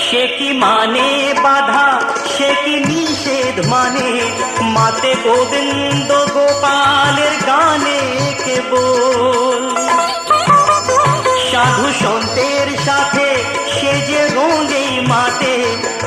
সে কি মানে বাধা, সে কি নিষেধ মানে, মাতে গোবিন্দ গোপালের গানে কেবল। সাধু সন্তের সাথে সে যে রঙেই মাতে,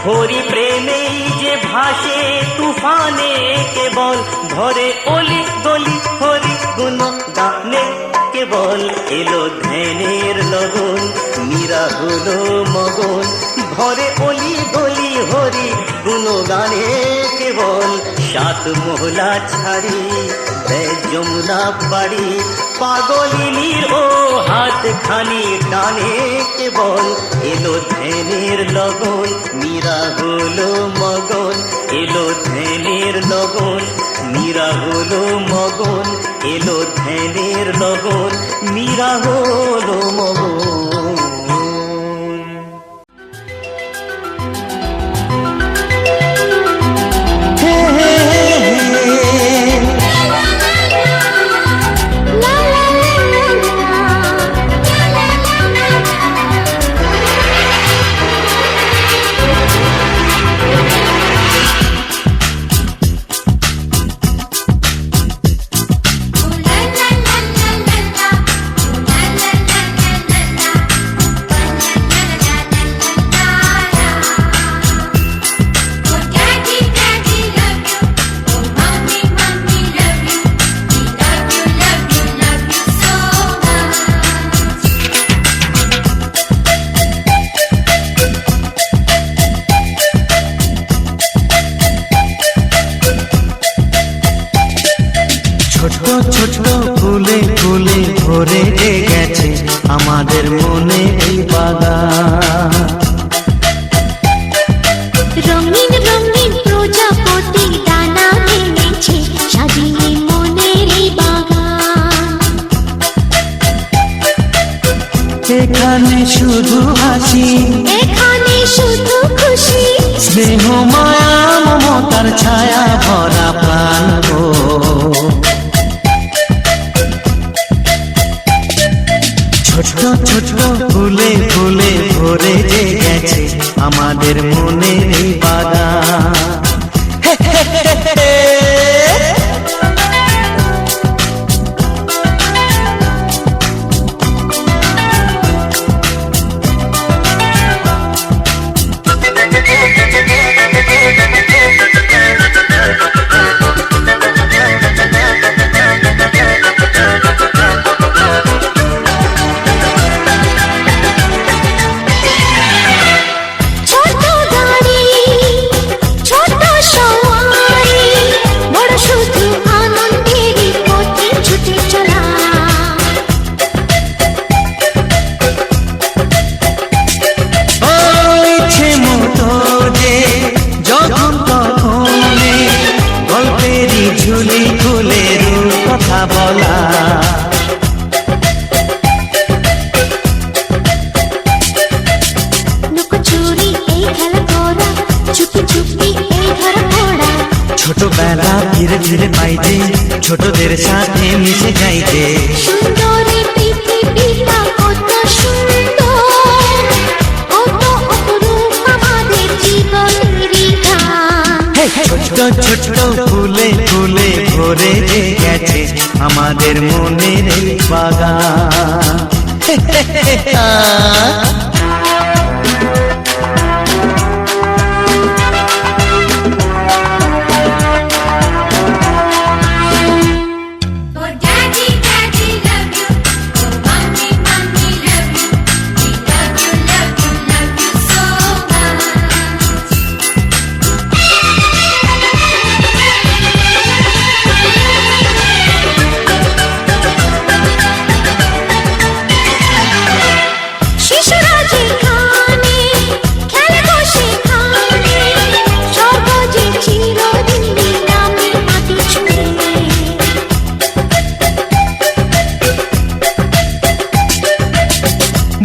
হরি প্রেমেই যে ভাসে তুফানে কেবল। ধরে অলি গলি হরি গুণ গানে কেবল। এলো ধ্যানের লগন, মীরা হলো মগন। ভরে অলি গলি হরি গুণ গানে কেবল। সাত মোহলা ছাড়ি দেয় যমুনা বাড়ি, পাগলিনীর ও হাত খানি টানে কেবল। এলো ধ্যানের লগন, মীরা হলো মগন। এলো ধ্যানের লগন, মীরা হলো মগন। এলো ধ্যানের লগন, মীরা হলো মগন। ফুলে ফুলে ভরে গেছে আমাদের মনে এই বাগান। রঙিন রঙিন প্রজাপতি ডানা মেলেছে, সাজিয়ে মনের এই বাগান। এখানে শুধু হাসি, এখানে শুধু খুশি, স্নেহ মায়া মমতার ছায়া ভরা প্রাণ গো। ছোট ছোট ফুলে ফুলে ভরে গেছে আমাদের মনে এই বাগান। ঝুলি খুলে কথা বলা, লুকোচুরি এই খেলা করা, চুপি চুপি এই ধরা পড়া। ছোটবেলা ধীরে ধীরে পাইতে, ছোটদের সাথে মিশে যাইতে। সুন্দরী পৃথিবীটা কত সুন্দর, কত অপরূপ আমাদের জীবনেরই গান। ছোট ছোট ফুলে ফুলে ভরে গেছে আমাদের মনের এই বাগান।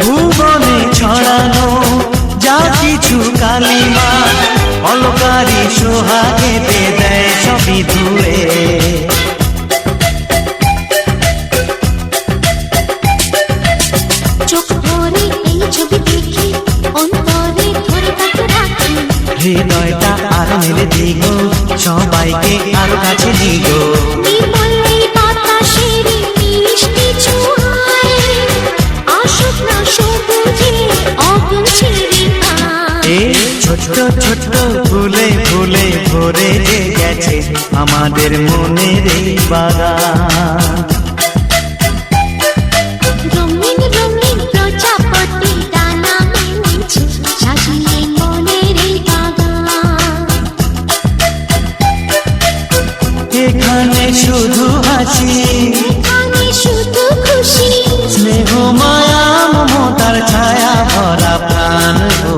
ভুবনে ছড়ানো যা কিছু কালিমা, অলকারি সোহাগে দেয় সবই দূরে। চোখ ভরে সবাইকে আরো কাছে নিগো। কি বললে বাতাসের মিষ্টি ছোঁয়ায় আসুক না সবুজে অগুন ছেড়ে এ ছোট্ট ছোট্ট ফুলে ফুলে ভরে যে গেছে আমাদের মনের এই বাগান। রঙিন রঙিন প্রজাপতি ডানা মেলেছে সাজিয়ে মনের এই বাগান। এখানে শুধু হাসি, এখানে শুধু খুশি, স্নেহ মায়া মমতার ছায়া ভরা প্রাণ গো।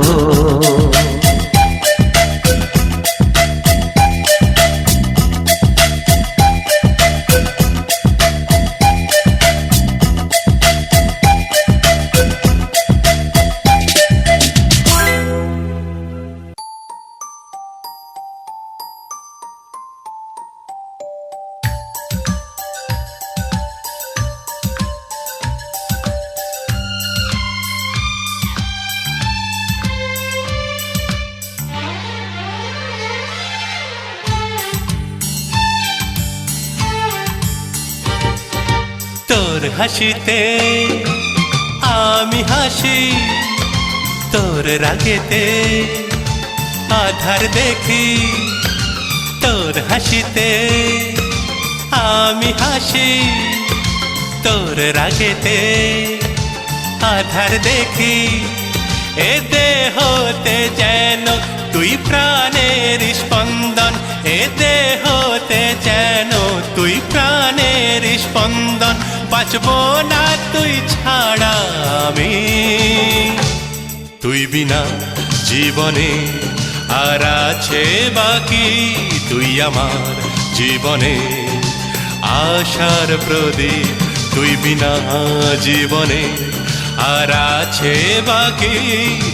তোর হাসিতে আমি হাসি, তোর রাগেতে আধার দেখি। তোর হাসিতে আমি হাসি, তোর রাগেতে আধার দেখি। এ দেহতে যেন তুই প্রাণের স্পন্দন, এ দেহতে যেন তুই প্রাণের স্পন্দন। বাঁচবো না তুই ছাড়া আমি, তুই বিনা জীবনে আর আছে বাকি। তুই আমার জীবনে আশার প্রদীপ, তুই বিনা জীবনে আর আছে বাকি।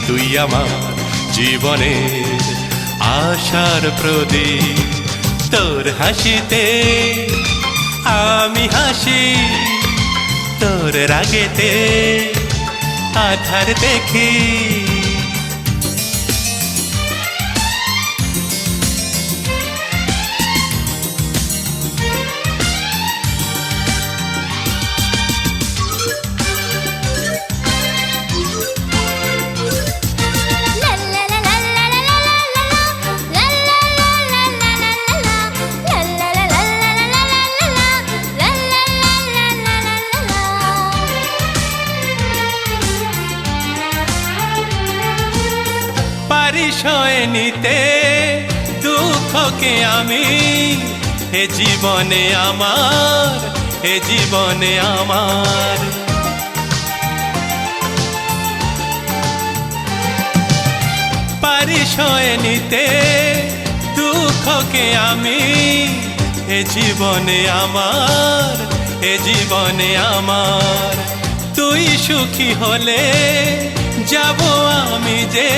তুই আমার জীবনে আশার প্রদীপ। তোর হাসিতে আমি হাসি, তোর রাগেতে আধার দেখি। সয়ে নিতে দুঃখকে আমি, হে জীবনে আমার, হে জীবনে আমার। পারি সয়ে নিতে দুঃখকে আমি, হে জীবনে আমার, হে জীবনে আমার। তুই সুখী হলে যাব আমি যে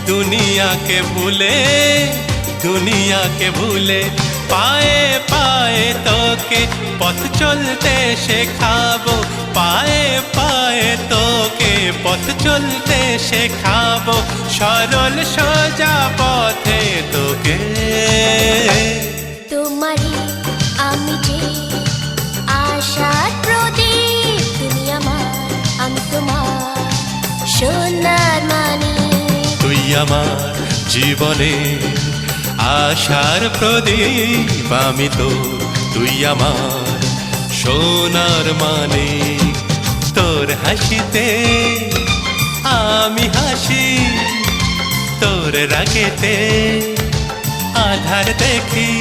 দুনিয়াকে ভুলে, দুনিয়াকে ভুলে। পায়ে পায়ে তোকে পথ চলতে শেখাবো, পায়ে পায়ে তোকে পথ চলতে শেখাবো। সরল সোজা পথে তোকে। তোমারই আমি যে আশার প্রদীপ, তুমি আমার আমি তোমার সোনার মানিক। তুই আমার জীবনে আশার প্রদীপ, আমি তো তুই আমার সোনার মানিক। তোর হাসিতে আমি হাসি, তোর রাগেতে আধার দেখি।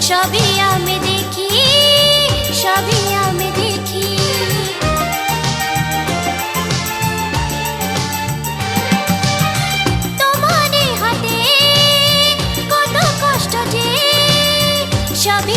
সবই আমি দেখি, সবই আমি দেখি।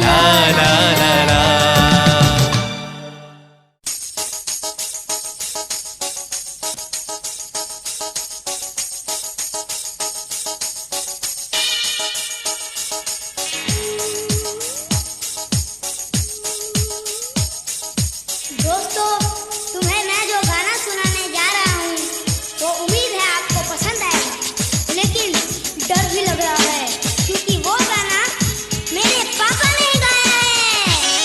ला ला ला ला। दोस्तों, तुम्हें मैं जो गाना सुनाने जा रहा हूँ वो उम्मीद है आपको पसंद आएगा, लेकिन डर भी लग रहा है क्योंकि वो गाना मेरे पापा ने गाया है।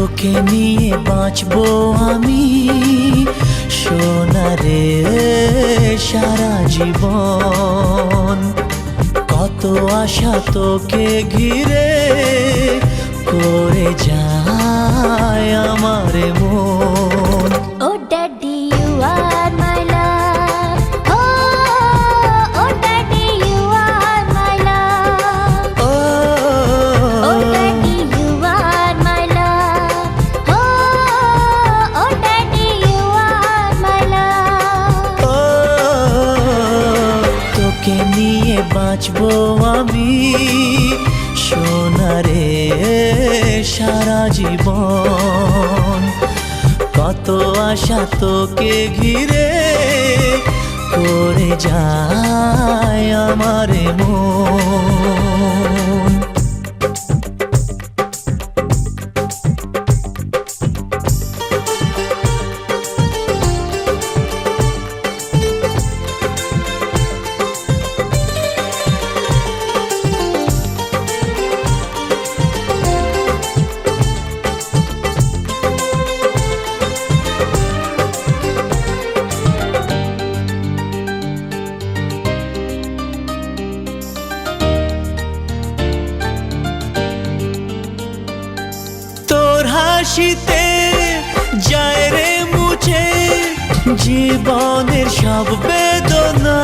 তোকে নিয়ে বাঁচবো আমি সোনারে সারা জীবন। কত আশা তোকে ঘিরে করে যায় আমার মন। Oh daddy, you are my love. Oh daddy, you are my love. Oh daddy, you are my love. Oh daddy, you are my love. তোকে নিয়ে বাঁচবো আমি সোনারে সারা জীবন। কত আশা তোকে ঘিরে করে যায় আমার মন। হাসিতে যায় রে মুছে জীবনের সব বেদনা।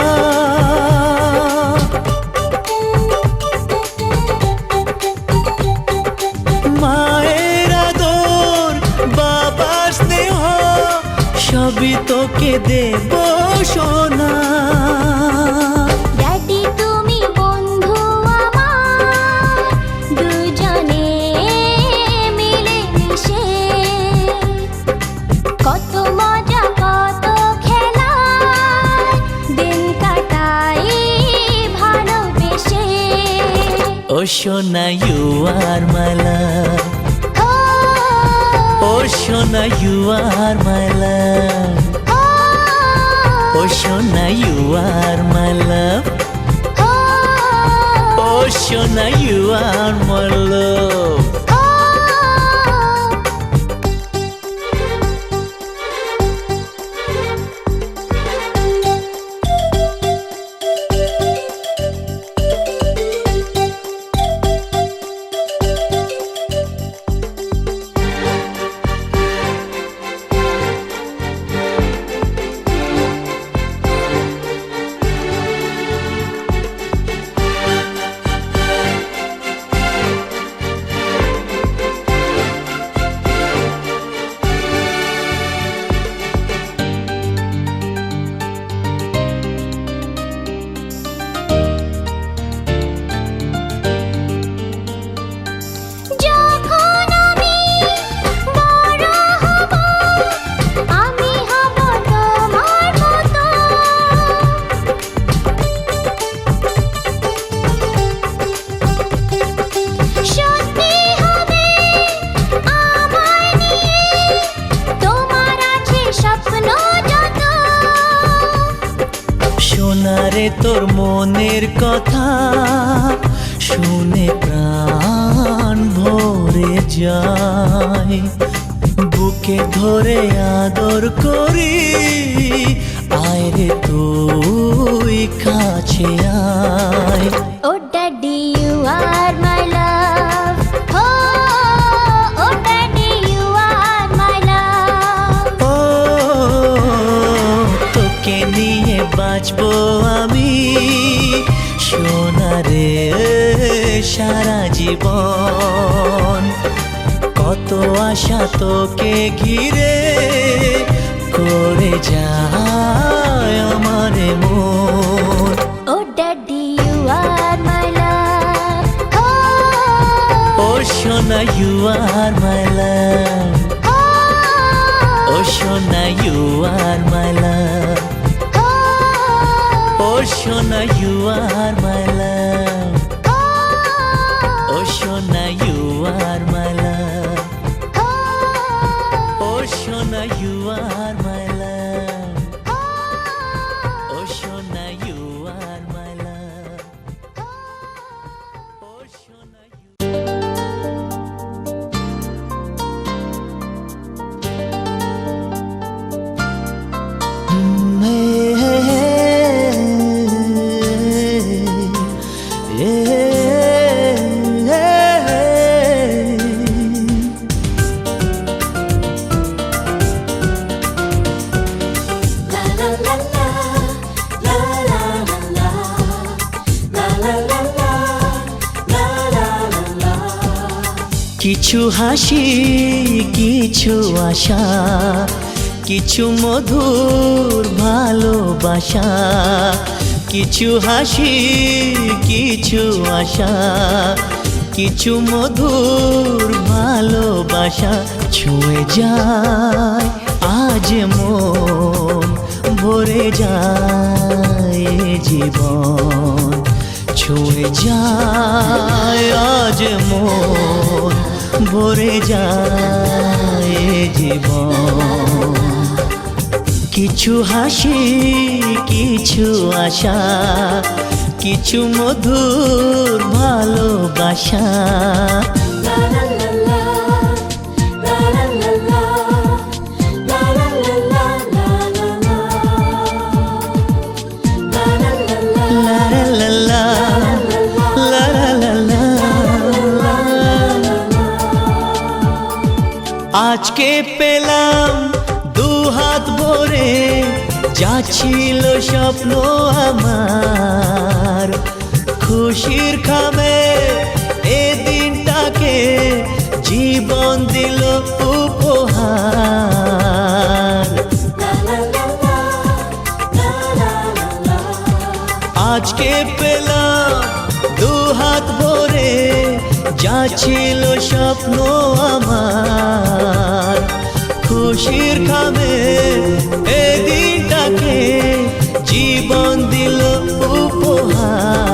মায়ের আদর বাবার স্নেহ সবই তোকে দেব সোনা। ড্যাডি তুমি বন্ধু আমার, দুজনে মিলে মিশে কত মজা কত খেলা দিন কাটাই ভালোবেসে। ও সোনা ইউ আর মাই লাভ, ও সোনা ইউ আর মাই লাভ, ও সোনা ইউ আর মাই লাভ, ও সোনা ইউ আর মাই লাভ। সোনারে তোর মনের কথা শুনে প্রাণ ভরে যায়, বুকে ধরে আদর করি আয় রে তুই কাছে আয়। Oh daddy you are my love, oh daddy you are my love. তোকে নিয়ে বাঁচবো আমি সোনারে সারা জীবন। কত আশা তোকে ঘিরে করে যায় আমার মন। Oh daddy you are my love, ও সোনা ইউ আর মাই লাভ, ও সোনা ইউ আর মাই লাভ, ও সোনা ইউ আর মাই লাভ, ও সোনা ইউ আর মাই লাভ, ও সোনা ইউ আর মাই লাভ, ও সোনা ইউ আর মাই লাভ, ও সোনা ইউ। কিছু হাসি কিছু আশা, কিছু মধুর ভালোবাসা, কিছু হাসি কিছু আশা, কিছু মধুর ভালোবাসা ছুঁয়ে যায় আজ মন, ভরে যায় জীবন, ছুঁয়ে যায় আজ মন, ভরে যায় জীবন। কিছু হাসি কিছু আশা, কিছু মধুর ভালোবাসা। আজকে পেলাম দু হাত ভরে, যা ছিল স্বপ্ন আমার, খুশির খামে এ দিনটাকে জীবন দিল উপহার। আজকে পেলাম দু হাত ভরে, যা ছিল স্বপ্ন আমার, খুশির খামে এ দিনটাকে জীবন দিল উপহার।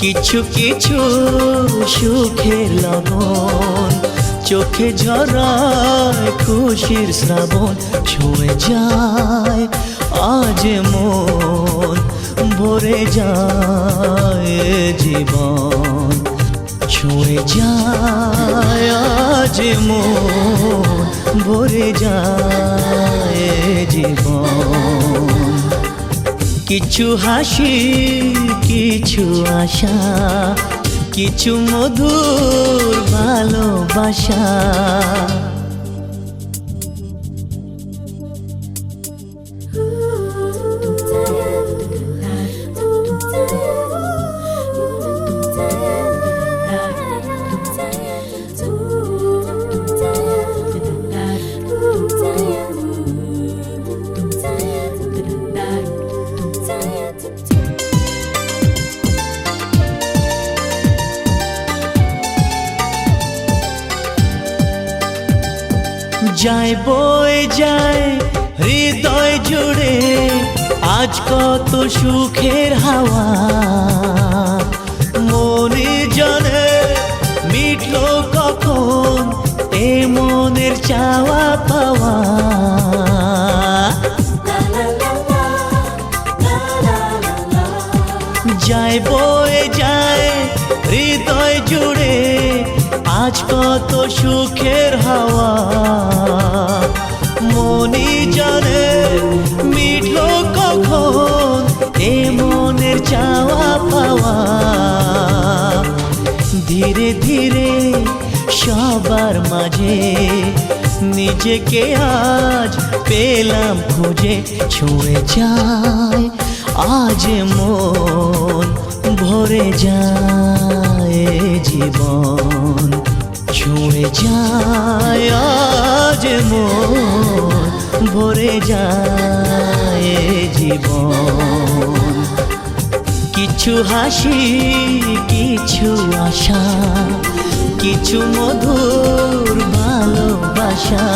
কিছু কিছু সুখের লবণ, চোখে ঝরায় খুশির শ্রাবণ, ছুঁয়ে যায় আজ মন, ভরে যায় জীবন, ছুঁয়ে যায় আজ মন, ভরে যায় জীবন। কিছু হাসি কিছু আশা, কিছু মধুর ভালোবাসা। যায় বয়ে যায় হৃদয় জুড়ে আজ কত সুখের হাওয়া, মনে জানে মিটলো কখন এ মনের চাওয়া পাওয়া। যায় বয়ে যায় হৃদয় জুড়ে আজ কত সুখের হাওয়া, মনি জানে মিটলো কখন এ মনের চাওয়া পাওয়া। ধীরে ধীরে সবার মাঝে নিজেকে আজ পেলাম খুঁজে, ছুঁয়ে যায় আজ মন, ভরে যায় জীবন, ছুঁয়ে যায় আজ মন, ভরে যায় জীবন। কিছু হাসি কিছু আশা, কিছু মধুর ভালোবাসা,